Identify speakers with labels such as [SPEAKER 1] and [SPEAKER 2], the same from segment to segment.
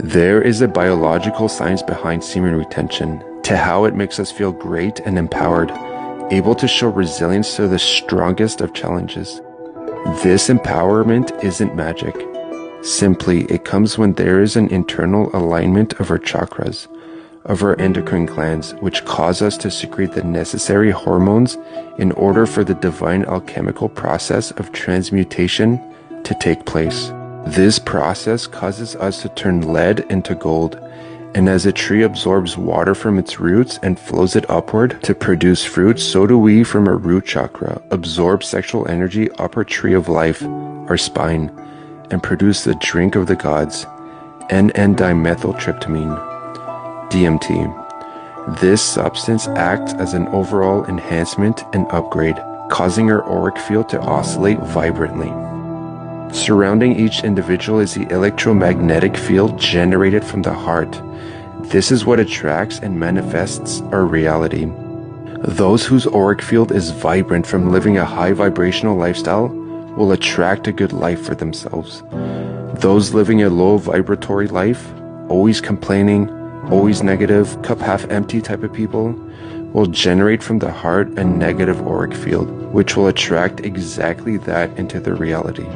[SPEAKER 1] There is a biological science behind semen retention, to how it makes us feel great and empowered, able to show resilience to the strongest of challenges. This empowerment isn't magic. Simply, it comes when there is an internal alignment of our chakras, of our endocrine glands, which cause us to secrete the necessary hormones in order for the divine alchemical process of transmutation to take place. This process causes us to turn lead into gold, and as a tree absorbs water from its roots and flows it upward to produce fruit, so do we from our root chakra absorb sexual energy up our tree of life, our spine, and produce the drink of the gods, N,N-dimethyltryptamine, DMT. This substance acts as an overall enhancement and upgrade, causing our auric field to oscillate vibrantly. Surrounding each individual is the electromagnetic field generated from the heart. This is what attracts and manifests our reality. Those whose auric field is vibrant from living a high vibrational lifestyle will attract a good life for themselves. Those living a low vibratory life, always complaining, always negative, cup half empty type of people, will generate from the heart a negative auric field, which will attract exactly that into their reality.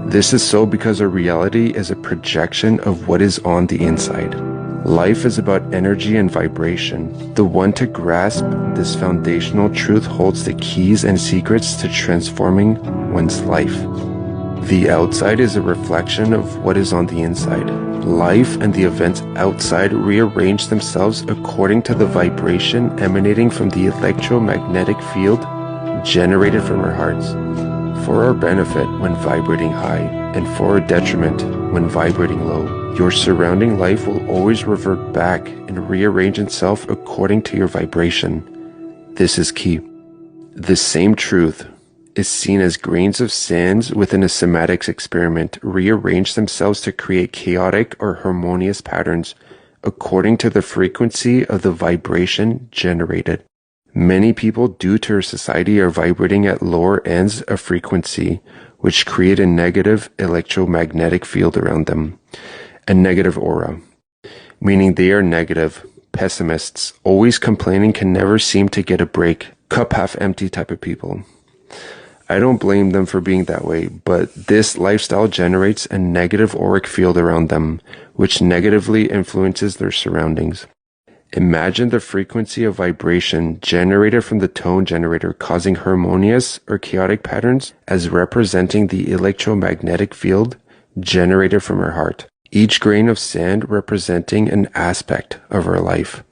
[SPEAKER 1] This is so because our reality is a projection of what is on the inside. Life is about energy and vibration. The one to grasp this foundational truth holds the keys and secrets to transforming one's life. The outside is a reflection of what is on the inside. Life and the events outside rearrange themselves according to the vibration emanating from the electromagnetic field generated from our hearts, for our benefit when vibrating high, and for our detriment when vibrating low. Your surrounding life will always revert back and rearrange itself according to your vibration. This is key. The same truth is seen as grains of sand within a cymatics experiment rearrange themselves to create chaotic or harmonious patterns according to the frequency of the vibration generated. Many people due to our society are vibrating at lower ends of frequency, which create a negative electromagnetic field around them, a negative aura, meaning they are negative, pessimists, always complaining, can never seem to get a break, cup half empty type of people. I don't blame them for being that way, but this lifestyle generates a negative auric field around them, which negatively influences their surroundings. Imagine the frequency of vibration generated from the tone generator causing harmonious or chaotic patterns as representing the electromagnetic field generated from our heart. Each grain of sand representing an aspect of our life.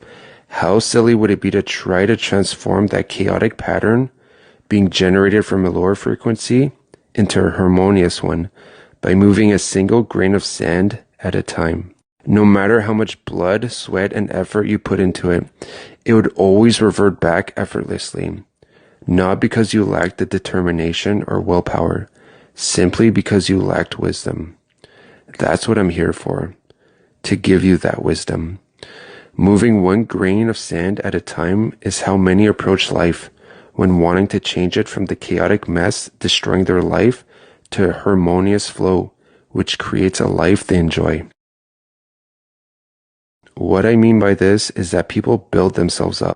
[SPEAKER 1] How silly would it be to try to transform that chaotic pattern being generated from a lower frequency into a harmonious one by moving a single grain of sand at a time. No matter how much blood, sweat, and effort you put into it, it would always revert back effortlessly. Not because you lacked the determination or willpower, simply because you lacked wisdom. That's what I'm here for, to give you that wisdom. Moving one grain of sand at a time is how many approach life when wanting to change it from the chaotic mess destroying their life to a harmonious flow, which creates a life they enjoy. What I mean by this is that people build themselves up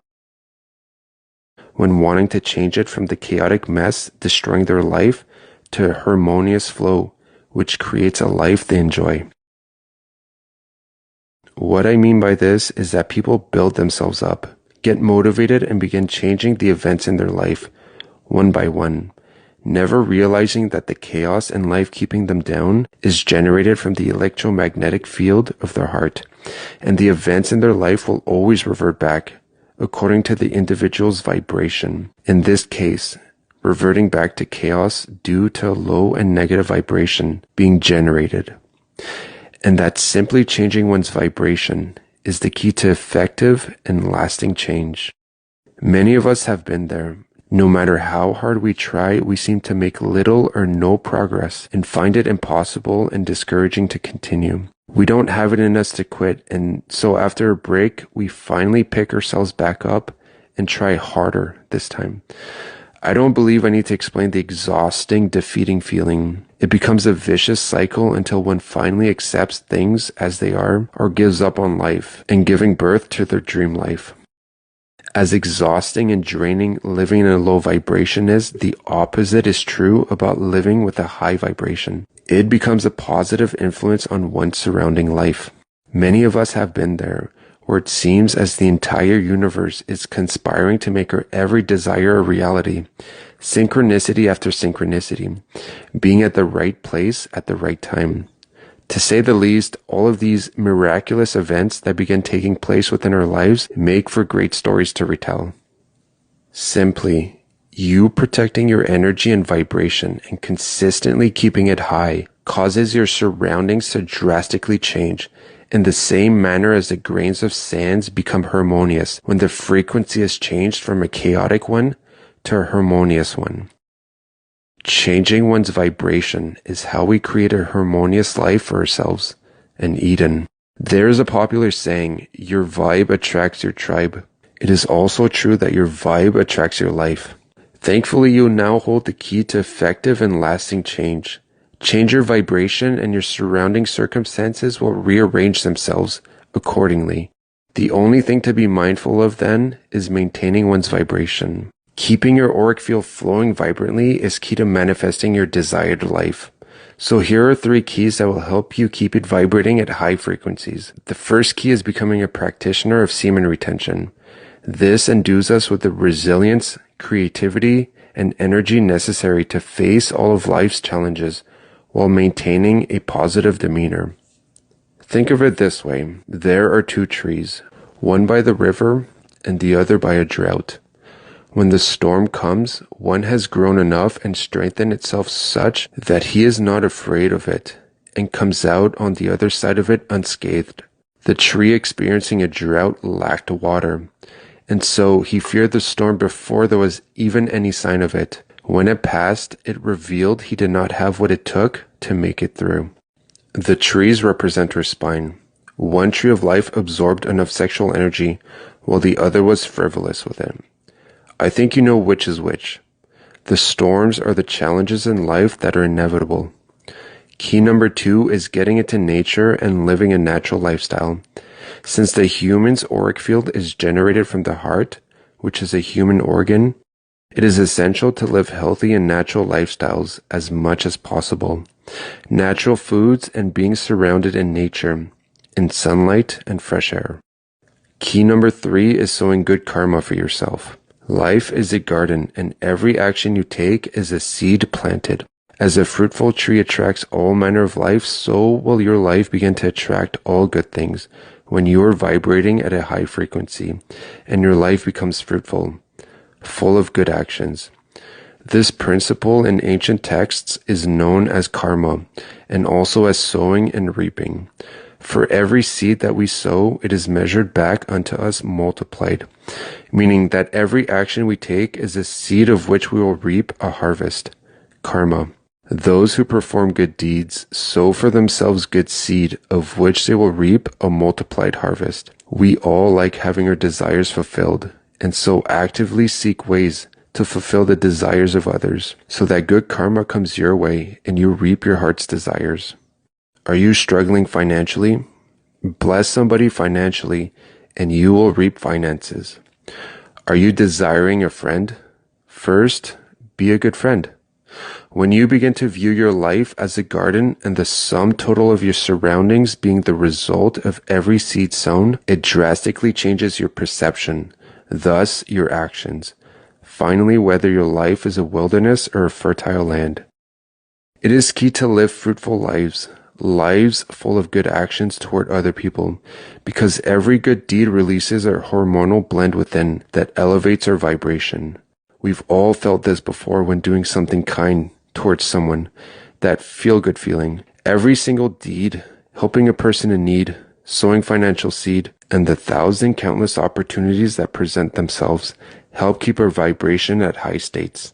[SPEAKER 1] when wanting to change it from the chaotic mess destroying their life to a harmonious flow, which creates a life they enjoy. What I mean by this is that people build themselves up, get motivated, and begin changing the events in their life, one by one, never realizing that the chaos in life keeping them down is generated from the electromagnetic field of their heart, and the events in their life will always revert back, according to the individual's vibration. In this case, reverting back to chaos due to a low and negative vibration being generated. And that simply changing one's vibration is the key to effective and lasting change. Many of us have been there. No matter how hard we try, we seem to make little or no progress and find it impossible and discouraging to continue. We don't have it in us to quit, and so after a break, we finally pick ourselves back up and try harder this time. I don't believe I need to explain the exhausting, defeating feeling. It becomes a vicious cycle until one finally accepts things as they are or gives up on life and giving birth to their dream life. As exhausting and draining living in a low vibration is, the opposite is true about living with a high vibration. It becomes a positive influence on one's surrounding life. Many of us have been there, where it seems as the entire universe is conspiring to make our every desire a reality. Synchronicity after synchronicity, being at the right place at the right time. To say the least, all of these miraculous events that begin taking place within our lives make for great stories to retell. Simply, you protecting your energy and vibration and consistently keeping it high causes your surroundings to drastically change in the same manner as the grains of sands become harmonious when the frequency is changed from a chaotic one to a harmonious one. Changing one's vibration is how we create a harmonious life for ourselves, an Eden. There is a popular saying, your vibe attracts your tribe. It is also true that your vibe attracts your life. Thankfully, you now hold the key to effective and lasting change. Change your vibration and your surrounding circumstances will rearrange themselves accordingly. The only thing to be mindful of then is maintaining one's vibration. Keeping your auric field flowing vibrantly is key to manifesting your desired life. So here are 3 keys that will help you keep it vibrating at high frequencies. The first key is becoming a practitioner of semen retention. This endues us with the resilience, creativity, and energy necessary to face all of life's challenges while maintaining a positive demeanor. Think of it this way. There are 2 trees, one by the river and the other by a drought. When the storm comes, one has grown enough and strengthened itself such that he is not afraid of it and comes out on the other side of it unscathed. The tree experiencing a drought lacked water, and so he feared the storm before there was even any sign of it. When it passed, it revealed he did not have what it took to make it through. The trees represent her spine. One tree of life absorbed enough sexual energy, while the other was frivolous with it. I think you know which is which. The storms are the challenges in life that are inevitable. Key number 2 is getting into nature and living a natural lifestyle. Since the human's auric field is generated from the heart, which is a human organ, it is essential to live healthy and natural lifestyles as much as possible. Natural foods and being surrounded in nature, in sunlight and fresh air. Key number 3 is sowing good karma for yourself. Life is a garden, and every action you take is a seed planted. As a fruitful tree attracts all manner of life, so will your life begin to attract all good things when you are vibrating at a high frequency, and your life becomes fruitful, full of good actions. This principle in ancient texts is known as karma, and also as sowing and reaping. For every seed that we sow, it is measured back unto us multiplied, meaning that every action we take is a seed of which we will reap a harvest, karma. Those who perform good deeds sow for themselves good seed, of which they will reap a multiplied harvest. We all like having our desires fulfilled, and so actively seek ways to fulfill the desires of others, so that good karma comes your way and you reap your heart's desires. Are you struggling financially? Bless somebody financially and you will reap finances. Are you desiring a friend? First, be a good friend. When you begin to view your life as a garden and the sum total of your surroundings being the result of every seed sown, it drastically changes your perception, thus your actions. Finally, whether your life is a wilderness or a fertile land. It is key to live fruitful lives full of good actions toward other people, because every good deed releases a hormonal blend within that elevates our vibration. We've all felt this before when doing something kind towards someone, that feel-good feeling. Every single deed, helping a person in need, sowing financial seed, and the countless opportunities that present themselves help keep our vibration at high states.